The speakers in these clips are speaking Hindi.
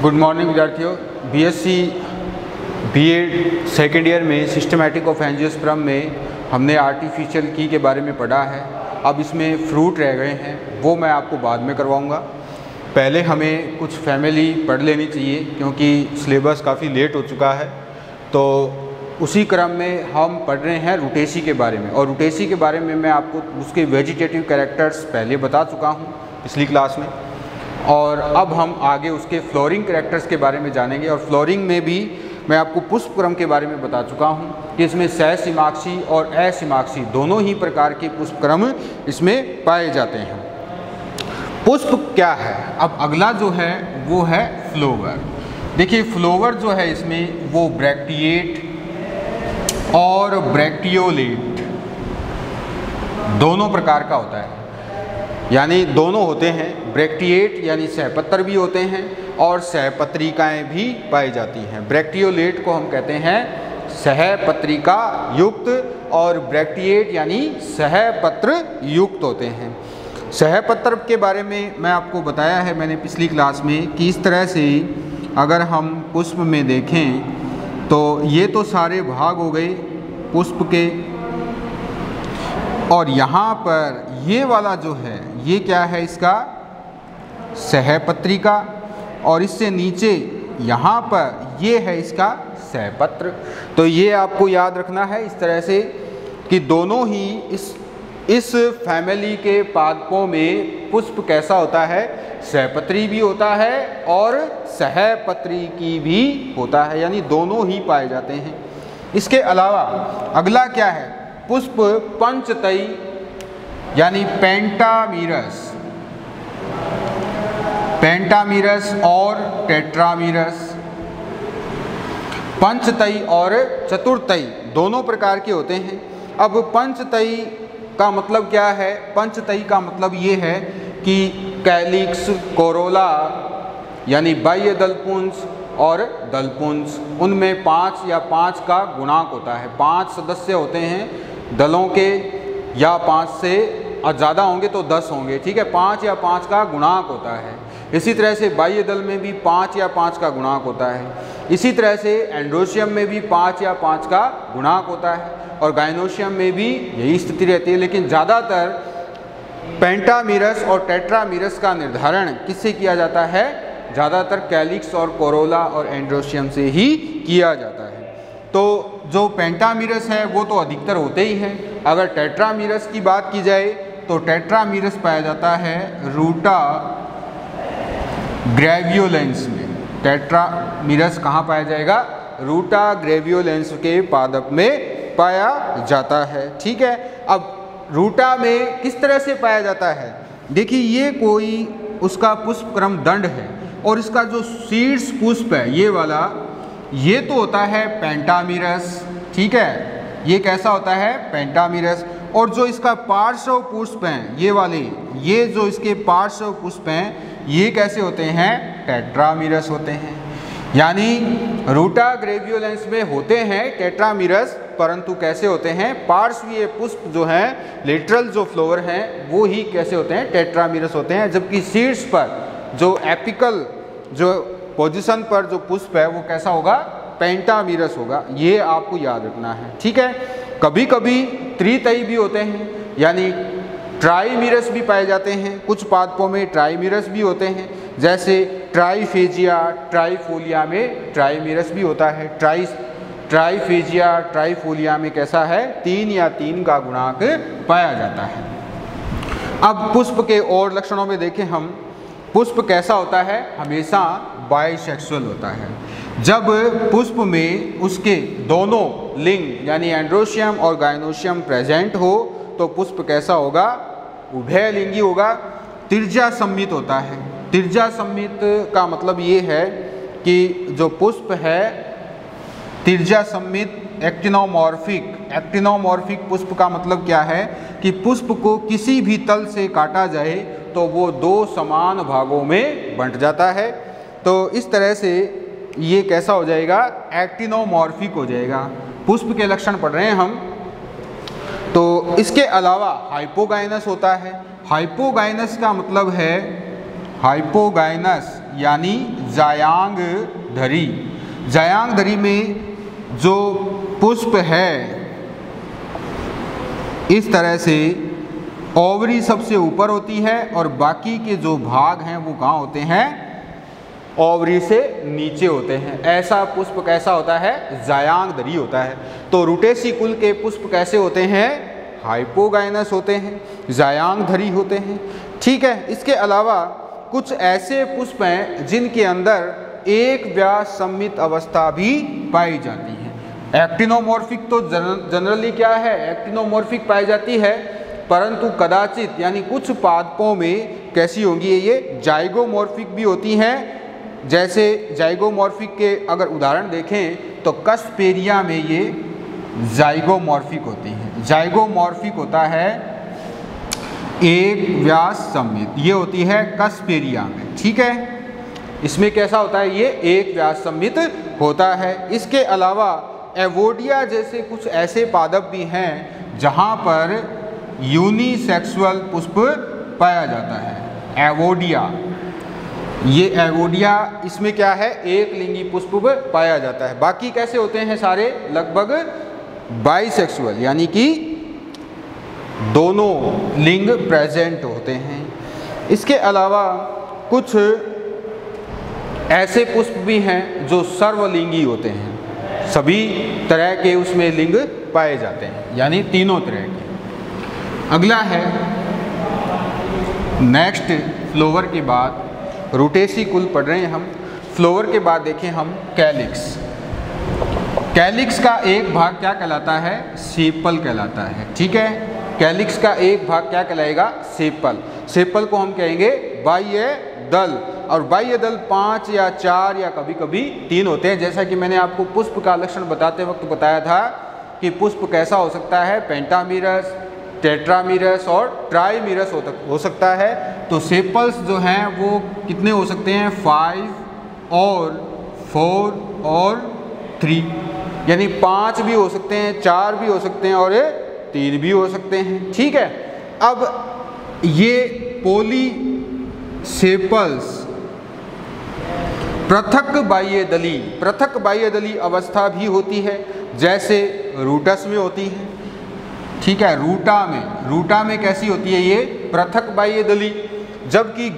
गुड मॉर्निंग विद्यार्थियों। बीएससी बीएड सेकेंड ईयर में सिस्टमैटिक ऑफ एंजियोस्पर्म में हमने आर्टिफिशियल की के बारे में पढ़ा है। अब इसमें फ्रूट रह गए हैं, वो मैं आपको बाद में करवाऊंगा। पहले हमें कुछ फैमिली पढ़ लेनी चाहिए क्योंकि सिलेबस काफ़ी लेट हो चुका है। तो उसी क्रम में हम पढ़ रहे हैं रूटेसी के बारे में, और रूटेसी के बारे में मैं आपको उसके वेजिटेटिव कैरेक्टर्स पहले बता चुका हूँ पिछली क्लास में, और अब हम आगे उसके फ्लोरिंग कैरेक्टर्स के बारे में जानेंगे। और फ्लोरिंग में भी मैं आपको पुष्प क्रम के बारे में बता चुका हूँ कि इसमें सहसिमाक्षी और असिमाक्षी दोनों ही प्रकार के पुष्प क्रम इसमें पाए जाते हैं। पुष्प क्या है? अब अगला जो है वो है फ्लोवर। देखिए फ्लोवर जो है इसमें वो ब्रैक्टिएट और ब्रैक्टियोलेट दोनों प्रकार का होता है, यानी दोनों होते हैं। ब्रैक्टिएट यानी सहपत्र भी होते हैं और सहपत्रिकाएं भी पाई जाती हैं। ब्रैक्टियोलेट को हम कहते हैं सहपत्रिका युक्त, और ब्रैक्टिएट यानी सहपत्र युक्त होते हैं। सहपत्र के बारे में मैं आपको बताया है मैंने पिछली क्लास में कि इस तरह से अगर हम पुष्प में देखें तो ये तो सारे भाग हो गए पुष्प के, और यहाँ पर ये वाला जो है ये क्या है, इसका सहपत्रिका, और इससे नीचे यहाँ पर ये है इसका सहपत्र। तो ये आपको याद रखना है इस तरह से कि दोनों ही इस फैमिली के पादपों में पुष्प कैसा होता है, सहपत्री भी होता है और सहपत्री की भी होता है, यानी दोनों ही पाए जाते हैं। इसके अलावा अगला क्या है, पुष्प पंचतई यानी पेंटामीरस, पेंटामीरस और टेट्रामीरस। पंचतई और चतुर्थई दोनों प्रकार के होते हैं। अब पंचतई का मतलब क्या है? पंचतई का मतलब ये है कि कैलिक्स, कोरोला यानी बाह्य दलपुंज और दलपुंज, उनमें 5 या 5 का गुणांक होता है। 5 सदस्य होते हैं दलों के, या 5 से ज़्यादा होंगे तो 10 होंगे, ठीक है। 5 या 5 का गुणांक होता है। इसी तरह से बाह्य दल में भी 5 या 5 का गुणांक होता है। इसी तरह से एंड्रोशियम में भी 5 या 5 का गुणांक होता है, और गाइनोशियम में भी यही स्थिति रहती है। लेकिन ज़्यादातर पेंटामीरस और टेट्रामीरस का निर्धारण किससे किया जाता है? ज़्यादातर कैलिक्स और कोरोला और एंड्रोशियम से ही किया जाता है। तो जो पेंटामीरस है वो तो अधिकतर होते ही हैं। अगर टेट्रामीरस की बात की जाए तो टेट्रामीरस पाया जाता है रूटा ग्रेवियोलेंस में। टेट्रामीरस कहाँ पाया जाएगा? रूटा ग्रेवियोलेंस के पादप में पाया जाता है, ठीक है। अब रूटा में किस तरह से पाया जाता है? देखिए ये कोई उसका पुष्प क्रम दंड है, और इसका जो शीर्ष पुष्प है ये वाला, ये तो होता है पेंटामीरस, ठीक है। ये कैसा होता है? पेंटामीरस। और जो इसका पार्श्व पुष्प हैं ये वाले, ये जो इसके पार्श्व पुष्प हैं ये कैसे होते हैं? टेट्रामीरस होते हैं। यानी रूटा ग्रेवियोलेंस में होते हैं टेट्रामीरस, परंतु कैसे होते हैं? पार्श्वीय पुष्प जो हैं, लेटरल जो फ्लोवर हैं, वो ही कैसे होते हैं? टेट्रामीरस होते हैं। जबकि शीर्ष पर जो एपिकल जो पोजीशन पर जो पुष्प है वो कैसा होगा? पेंटामीरस होगा। ये आपको याद रखना है, ठीक है। कभी कभी त्रितई भी होते हैं, यानी ट्राइमीरस भी पाए जाते हैं। कुछ पादपों में ट्राइमीरस भी होते हैं, जैसे ट्राइफेजिया, ट्राइफोलिया में ट्राइमीरस भी होता है। ट्राइफेजिया, ट्राइफोलिया में कैसा है? 3 या 3 का गुणांक पाया जाता है। अब पुष्प के और लक्षणों में देखें हम, पुष्प कैसा होता है? हमेशा बाइसेक्सुअल होता है। जब पुष्प में उसके दोनों लिंग यानी एंड्रोशियम और गाइनोशियम प्रेजेंट हो तो पुष्प कैसा होगा? उभयलिंगी होगा। तिर्जा सम्मित होता है। तिर्जा सम्मित का मतलब ये है कि जो पुष्प है तिर्जा सम्मित एक्टिनोमॉर्फिक, एक्टिनोमॉर्फिक पुष्प का मतलब क्या है कि पुष्प को किसी भी तल से काटा जाए तो वो 2 समान भागों में बंट जाता है। तो इस तरह से ये कैसा हो जाएगा? एक्टिनोमॉर्फिक हो जाएगा। पुष्प के लक्षण पढ़ रहे हैं हम। तो इसके अलावा हाइपोगाइनस होता है। हाइपोगाइनस का मतलब है, हाइपोगाइनस यानी जायांग धरी। जायांग धरी में जो पुष्प है इस तरह से ओवरी सबसे ऊपर होती है और बाकी के जो भाग हैं वो कहाँ होते हैं, ओवरी से नीचे होते हैं। ऐसा पुष्प कैसा होता है, जायांग धरी होता है। तो रुटेसी कुल के पुष्प कैसे होते हैं, हाइपोगाइनस होते हैं, जायांग धरी होते हैं। ठीक है, इसके अलावा कुछ ऐसे पुष्प हैं जिनके अंदर एक व्यास सम्मित अवस्था भी पाई जाती है। एक्टिनोमॉर्फिक तो जनरली क्या है, एक्टिनोमॉर्फिक पाई जाती है, परंतु कदाचित यानी कुछ पादपों में कैसी होंगी ये जाइगोमॉर्फिक भी होती हैं। जैसे जाइगोमॉर्फिक के अगर उदाहरण देखें तो कस्पेरिया में ये जाइगोमॉर्फिक होती हैं। जाइगोमॉर्फिक होता है एक व्यास सम्मित, ये होती है कस्पेरिया में। ठीक है, इसमें कैसा होता है, ये एक व्यास सम्मित होता है। इसके अलावा एवोडिया जैसे कुछ ऐसे पादप भी हैं जहाँ पर यूनिसेक्सुअल पुष्प पाया जाता है। एवोडिया, ये एवोडिया, इसमें क्या है, एक लिंगी पुष्प पाया जाता है। बाकी कैसे होते हैं, सारे लगभग बाइसेक्सुअल, यानी कि दोनों लिंग प्रेजेंट होते हैं। इसके अलावा कुछ ऐसे पुष्प भी हैं जो सर्वलिंगी होते हैं, सभी तरह के उसमें लिंग पाए जाते हैं, यानी तीनों तरह के। अगला है नेक्स्ट, फ्लोवर के बाद रुटेसी कुल पढ़ रहे हैं हम। फ्लोवर के बाद देखें हम कैलिक्स। कैलिक्स का एक भाग क्या कहलाता है, सेपल कहलाता है। ठीक है, कैलिक्स का एक भाग क्या कहलाएगा, सेपल। सेपल को हम कहेंगे बाह्य दल, और बाह्य दल 5 या 4 या कभी कभी 3 होते हैं। जैसा कि मैंने आपको पुष्प का लक्षण बताते वक्त बताया था कि पुष्प कैसा हो सकता है, पेंटामीरस, टेट्रामीरस और ट्राईमीरस हो सकता है। तो सेपल्स जो हैं वो कितने हो सकते हैं, 5 और 4 और 3, यानी 5 भी हो सकते हैं, 4 भी हो सकते हैं और 3 भी हो सकते हैं। ठीक है, अब ये पॉलीसेपल्स पृथक बाह्यदली अवस्था भी होती है, जैसे रूटस में होती है। ठीक है, रूटा में कैसी होती है, ये पृथक बाह्यदली। जबकि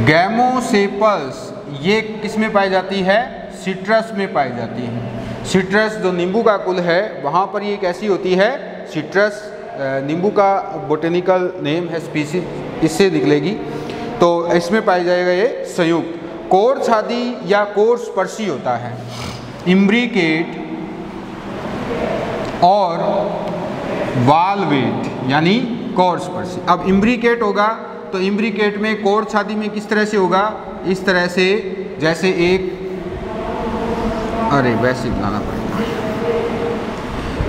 गैमोसेपल्स ये किस में पाई जाती है, सिट्रस में पाई जाती है। सिट्रस जो नींबू का कुल है वहाँ पर ये कैसी होती है, सिट्रस, नींबू का बोटेनिकल नेम है, स्पीसीज इससे निकलेगी। तो इसमें पाया जाएगा ये संयुक्त। कोर्स आदि या कोर्स स्पर्शी होता है, इम्ब्रिकेट और वालवेट यानी कोर्स स्पर्शी। अब इम्ब्रिकेट होगा तो इम्ब्रिकेट में कोर्स आदि में किस तरह से होगा, इस तरह से, जैसे एक, अरे वैसे बनाना पड़ेगा,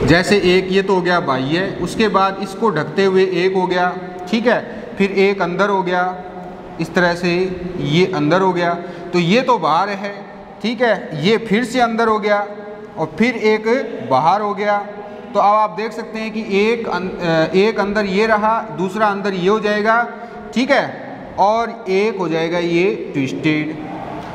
जैसे एक ये तो हो गया बाह्य, उसके बाद इसको ढकते हुए एक हो गया। ठीक है, फिर एक अंदर हो गया, इस तरह से ये अंदर हो गया, तो ये तो बाहर है। ठीक है, ये फिर से अंदर हो गया और फिर एक बाहर हो गया। तो अब आप देख सकते हैं कि एक अंदर ये रहा, दूसरा अंदर ये हो जाएगा। ठीक है, और एक हो जाएगा ये ट्विस्टेड।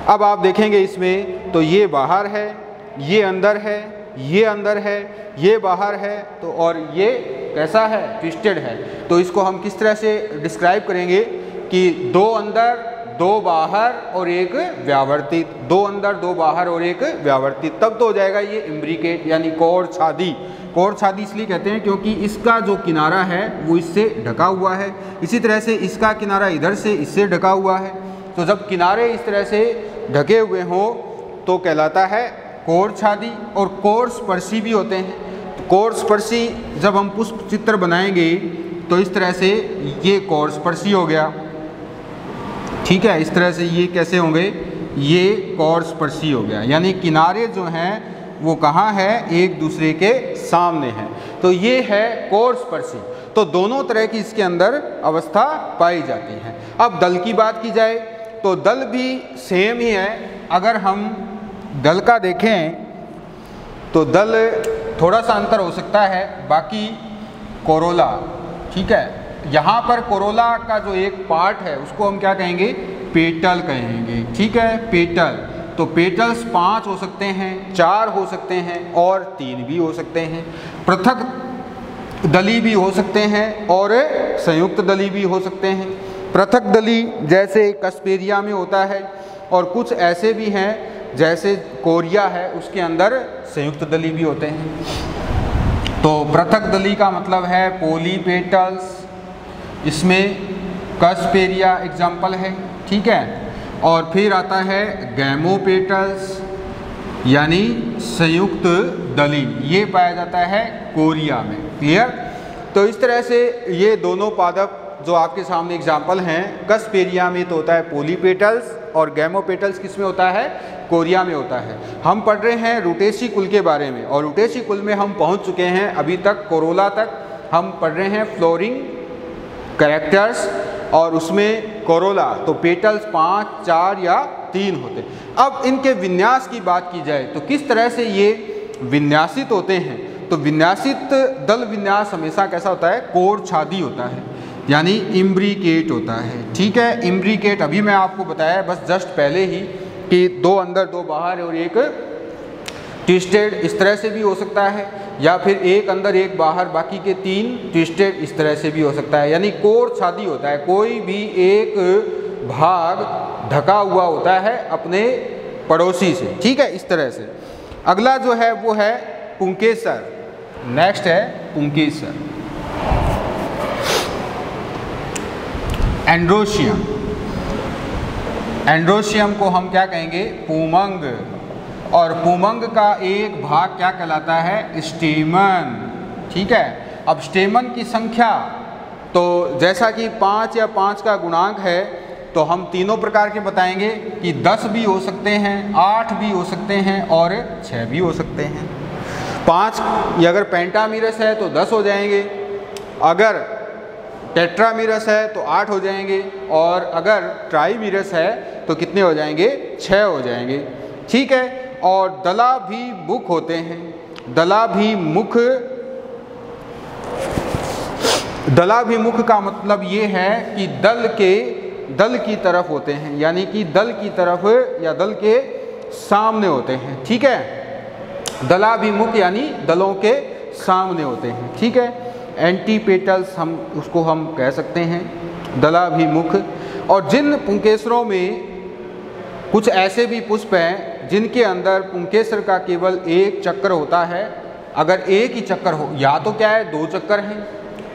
अब आप देखेंगे इसमें तो ये बाहर है, ये अंदर है, ये अंदर है, ये बाहर है, तो और ये कैसा है, ट्विस्टेड है। तो इसको हम किस तरह से डिस्क्राइब करेंगे कि 2 अंदर 2 बाहर और एक व्यावर्तित, 2 अंदर 2 बाहर और एक व्यावर्तित, तब तो हो जाएगा ये इम्ब्रिकेट यानी कोर छादी। कोर छादी इसलिए कहते हैं क्योंकि इसका जो किनारा है वो इससे ढका हुआ है, इसी तरह से इसका किनारा इधर से इससे ढका हुआ है। तो जब किनारे इस तरह से ढके हुए हों तो कहलाता है कोर छादी। और कोर स्पर्शी भी होते हैं। कोर स्पर्शी जब हम पुष्प चित्र बनाएंगे तो इस तरह से ये कोर स्पर्शी हो गया। ठीक है, इस तरह से ये कैसे होंगे, ये कोर स्पर्शी हो गया, यानी किनारे जो हैं वो कहाँ है, एक दूसरे के सामने हैं। तो ये है कोर स्पर्शी। तो दोनों तरह की इसके अंदर अवस्था पाई जाती है। अब दल की बात की जाए तो दल भी सेम ही है। अगर हम दल का देखें तो दल थोड़ा सा अंतर हो सकता है, बाकी कोरोला, ठीक है, यहाँ पर कोरोला का जो एक पार्ट है उसको हम क्या कहेंगे, पेटल कहेंगे, ठीक है, पेटल। तो पेटल्स 5 हो सकते हैं, 4 हो सकते हैं और 3 भी हो सकते हैं। पृथक दली भी हो सकते हैं और संयुक्त दली भी हो सकते हैं। पृथक दली जैसे कस्पेरिया में होता है, और कुछ ऐसे भी हैं जैसे कोरिया है उसके अंदर संयुक्त दली भी होते हैं। तो पृथक दली का मतलब है पॉलीपेटल्स, इसमें कस्पेरिया एग्जाम्पल है, ठीक है। और फिर आता है गैमोपेटल्स यानी संयुक्त दली, ये पाया जाता है कोरिया में, क्लियर। तो इस तरह से ये दोनों पादप जो आपके सामने एग्जाम्पल हैं, कस्पेरिया में तो होता है पॉलीपेटल्स और गैमोपेटल्स किस में होता है, कोरिया में होता है। हम पढ़ रहे हैं रूटेसी कुल के बारे में, और रूटेसी कुल में हम पहुंच चुके हैं अभी तक कोरोला तक। हम पढ़ रहे हैं फ्लोरिंग कैरेक्टर्स, और उसमें कोरोला तो पेटल्स 5, 4 या 3 होते हैं। अब इनके विन्यास की बात की जाए तो किस तरह से ये विन्यासित होते हैं, तो विन्यासित दल विन्यास हमेशा कैसा होता है, कोर छादी होता है, यानी इम्ब्रिकेट होता है, ठीक है। इम्ब्रिकेट अभी मैं आपको बताया बस जस्ट पहले ही कि 2 अंदर 2 बाहर और एक ट्विस्टेड, इस तरह से भी हो सकता है, या फिर 1 अंदर 1 बाहर बाकी के 3 ट्विस्टेड, इस तरह से भी हो सकता है। यानी कोर छादी होता है, कोई भी एक भाग ढका हुआ होता है अपने पड़ोसी से, ठीक है, इस तरह से। अगला जो है वो है पुंकेसर, नेक्स्ट है पुंकेसर। एंड्रोशियम, एंड्रोशियम को हम क्या कहेंगे, पूमंग, और पूमंग का एक भाग क्या कहलाता है, स्टेमन, ठीक है। अब स्टेमन की संख्या तो जैसा कि 5 या 5 का गुणांक है, तो हम तीनों प्रकार के बताएंगे कि 10 भी हो सकते हैं, 8 भी हो सकते हैं और 6 भी हो सकते हैं। 5 अगर पेंटामीरस है तो 10 हो जाएंगे, अगर टेट्रामीरस है तो 8 हो जाएंगे, और अगर ट्राईमीरस है तो कितने हो जाएंगे, 6 हो जाएंगे, ठीक है। और दलाभिमुख होते हैं, दलाभिमुख, दलाभिमुख का मतलब ये है कि दल की तरफ होते हैं, यानी कि दल की तरफ या दल के सामने होते हैं, ठीक है। दलाभिमुख यानी दलों के सामने होते हैं, ठीक है। एंटीपेटल्स हम उसको हम कह सकते हैं, दलाभिमुख। और जिन पुंकेसरों में कुछ ऐसे भी पुष्प हैं जिनके अंदर पुंकेसर का केवल एक चक्र होता है, अगर एक ही चक्कर हो, या तो क्या है 2 चक्कर हैं,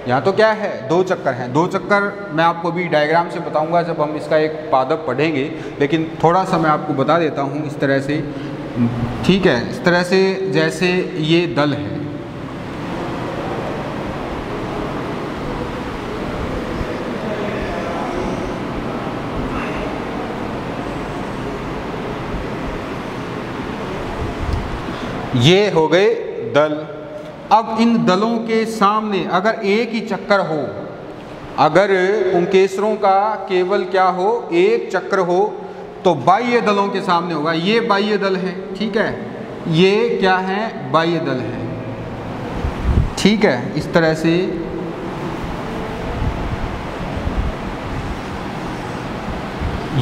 या तो क्या है 2 चक्कर हैं। 2 चक्कर मैं आपको भी डायग्राम से बताऊंगा जब हम इसका एक पादप पढ़ेंगे, लेकिन थोड़ा सा मैं आपको बता देता हूँ इस तरह से, ठीक है। इस तरह से जैसे ये दल है, ये हो गए दल। अब इन दलों के सामने अगर एक ही चक्कर हो, अगर पुंकेसरों का केवल क्या हो, एक चक्र हो, तो बाह्य दलों के सामने होगा। ये बाह्य दल है, ठीक है, ये क्या है, बाह्य दल है, ठीक है, इस तरह से।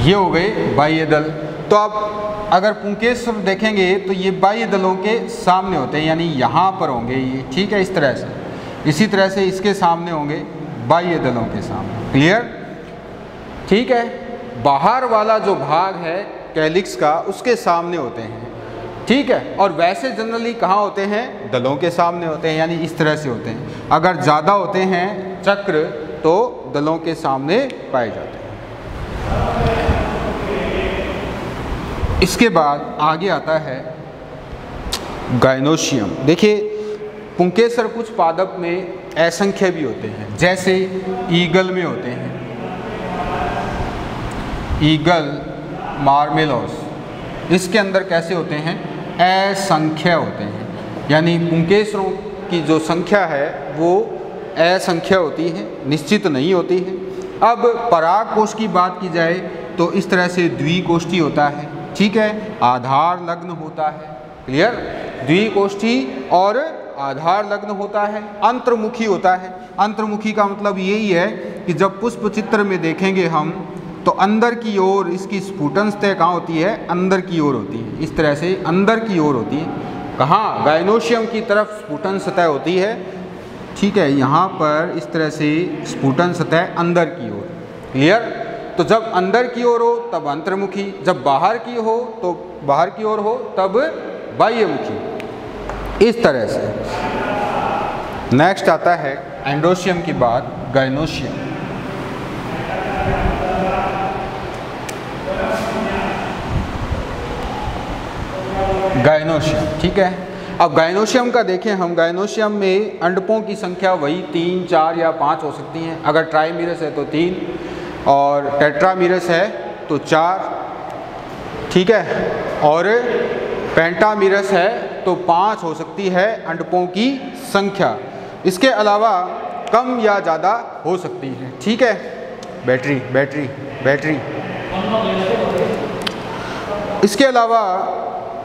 ये हो गए बाह्य दल। तो अब अगर पुंकेसर देखेंगे तो ये बाह्य दलों के सामने होते हैं, यानी यहाँ पर होंगे ये, ठीक है, इस तरह से। इसी तरह से इसके सामने होंगे बाह्य दलों के सामने, क्लियर, ठीक है। बाहर वाला जो भाग है कैलिक्स का उसके सामने होते हैं, ठीक है। और वैसे जनरली कहाँ होते हैं, दलों के सामने होते हैं, यानी इस तरह से होते हैं। अगर ज़्यादा होते हैं चक्र तो दलों के सामने पाए जाते हैं। इसके बाद आगे आता है गायनोशियम। देखिए पुंकेसर कुछ पादप में असंख्य भी होते हैं, जैसे ईगल में होते हैं, ईगल मार्मेलोस, इसके अंदर कैसे होते हैं, असंख्य होते हैं, यानी पुंकेसरों की जो संख्या है वो असंख्य होती है, निश्चित नहीं होती है। अब परागकोश की बात की जाए तो इस तरह से द्विकोष्ठी होता है, ठीक है, आधार लग्न होता है, क्लियर, द्विकोष्ठी और आधार लग्न होता है, अंतर्मुखी होता है। अंतर्मुखी का मतलब यही है कि जब पुष्प चित्र में देखेंगे हम तो अंदर की ओर इसकी स्फुटन सतह कहाँ होती है, अंदर की ओर होती है। इस तरह से अंदर की ओर होती है। कहाँ, गायनोशियम की तरफ स्फुटन सतह होती है। ठीक है, यहाँ पर इस तरह से स्फुटन सतह अंदर की ओर। क्लियर। तो जब अंदर की ओर हो तब अंतर्मुखी, जब बाहर की हो तो बाहर की ओर हो तब बाह्यमुखी। इस तरह से। नेक्स्ट आता है एंड्रोशियम के बाद गायनोशियम। गायनोशियम, ठीक है। अब गायनोशियम का देखें हम, गायनोशियम में अंडकों की संख्या वही 3, 4 या 5 हो सकती हैं। अगर ट्राइमीरस है तो 3 और टेट्रामीरस है तो 4, ठीक है, और पेंटामीरस है तो 5 हो सकती है अंडकों की संख्या। इसके अलावा कम या ज़्यादा हो सकती है। ठीक है, बैटरी बैटरी बैटरी। इसके अलावा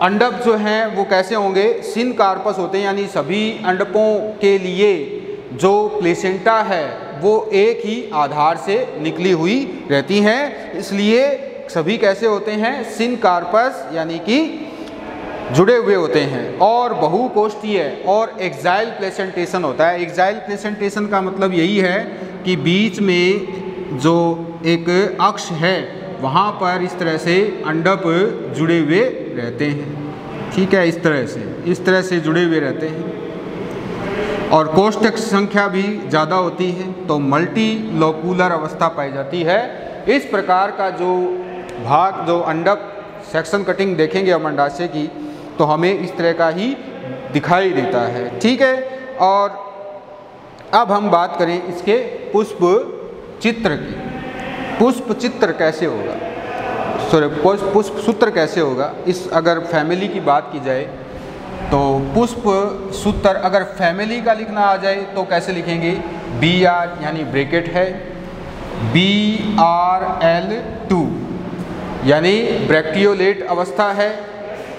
अंडक जो हैं वो कैसे होंगे, सिन कार्पस होते हैं, यानी सभी अंडकों के लिए जो प्लेसेंटा है वो एक ही आधार से निकली हुई रहती हैं, इसलिए सभी कैसे होते हैं, सिन कार्पस यानी कि जुड़े हुए होते हैं। और बहुकोष्ठीय और एक्साइल प्लेसेंटेशन होता है। एक्साइल प्लेसेंटेशन का मतलब यही है कि बीच में जो एक अक्ष है वहाँ पर इस तरह से अंडक जुड़े हुए रहते हैं। ठीक है, इस तरह से जुड़े हुए रहते हैं। और कोष्ठक संख्या भी ज़्यादा होती है तो मल्टी लोकुलर अवस्था पाई जाती है। इस प्रकार का जो भाग, जो अंडक सेक्शन कटिंग देखेंगे हम अंडाशय की, तो हमें इस तरह का ही दिखाई देता है। ठीक है, और अब हम बात करें इसके पुष्प चित्र की। पुष्प चित्र कैसे होगा, सॉरी पुष्प सूत्र कैसे होगा, इस अगर फैमिली की बात की जाए तो पुष्प सूत्र अगर फैमिली का लिखना आ जाए तो कैसे लिखेंगे, BR यानी ब्रैकेट है, BRL2 यानी ब्रैक्टियोलेट अवस्था है।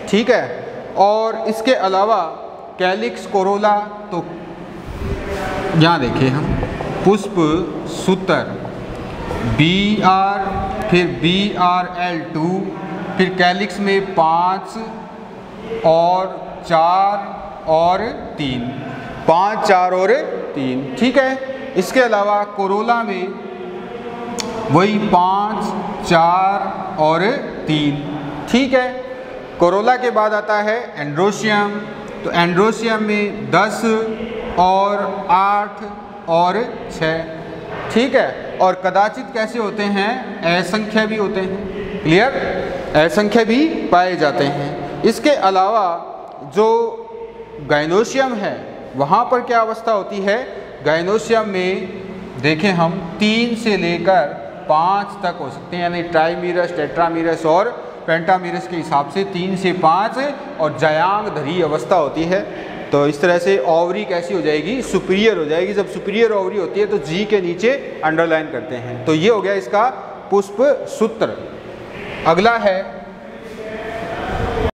ठीक है, और इसके अलावा कैलिक्स कोरोला, तो यहाँ देखिए हम पुष्प सूत्र BR फिर BRL2 फिर कैलिक्स में 5 और 4 और 3, 5, 4 और 3। ठीक है, इसके अलावा कोरोला में वही 5, 4 और 3। ठीक है, कोरोला के बाद आता है एंड्रोशियम। तो एंड्रोशियम में 10 और 8 और 6। ठीक है, और कदाचित कैसे होते हैं, असंख्य भी होते हैं। क्लियर, असंख्य भी पाए जाते हैं। इसके अलावा जो गायनोशियम है वहाँ पर क्या अवस्था होती है, गायनोशियम में देखें हम 3 से लेकर 5 तक हो सकते हैं, यानी ट्राइमीरस, टेट्रामीरस और पेंटामीरस के हिसाब से 3 से 5 और जयांग धरी अवस्था होती है। तो इस तरह से ओवरी कैसी हो जाएगी, सुपीरियर हो जाएगी। जब सुपीरियर ओवरी होती है तो जी के नीचे अंडरलाइन करते हैं। तो ये हो गया इसका पुष्प सूत्र। अगला है